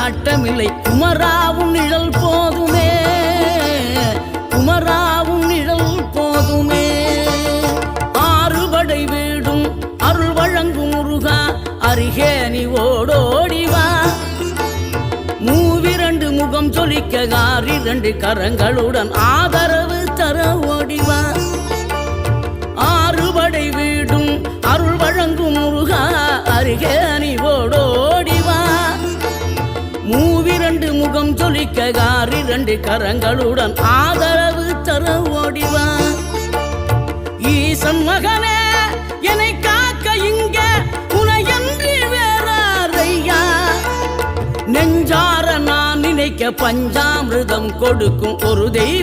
நாட்டமில்லை குமராவும் நிழல் போதுமே, குமராவும் நிழல் போதுமே. ஆறுபடை வீடும் அருள் வழங்கும் முருகா அருகே நீ ஓடோடிவா. மூவிரண்டு முகம் சொலிக்க ஆறிரண்டு கரங்களுடன் ஆதரவு தர ஓடிவா. ஆறுபடை வீடும் அருள் வழங்கும் முருகா அருகே நீ ஓடோடிவா. மூவிரண்டு முகம் சொலிக்க ஆறிரண்டு கரங்களுடன் ஆதரவு தர ஓடிவா. ஈசன் மகனே என்னை காக்க இங்க உனையன்றி வேறாரையா. நெஞ்சார நான் நினைக்க பஞ்சாமிர்தம் கொடுக்கும் ஒரு தெய்வம்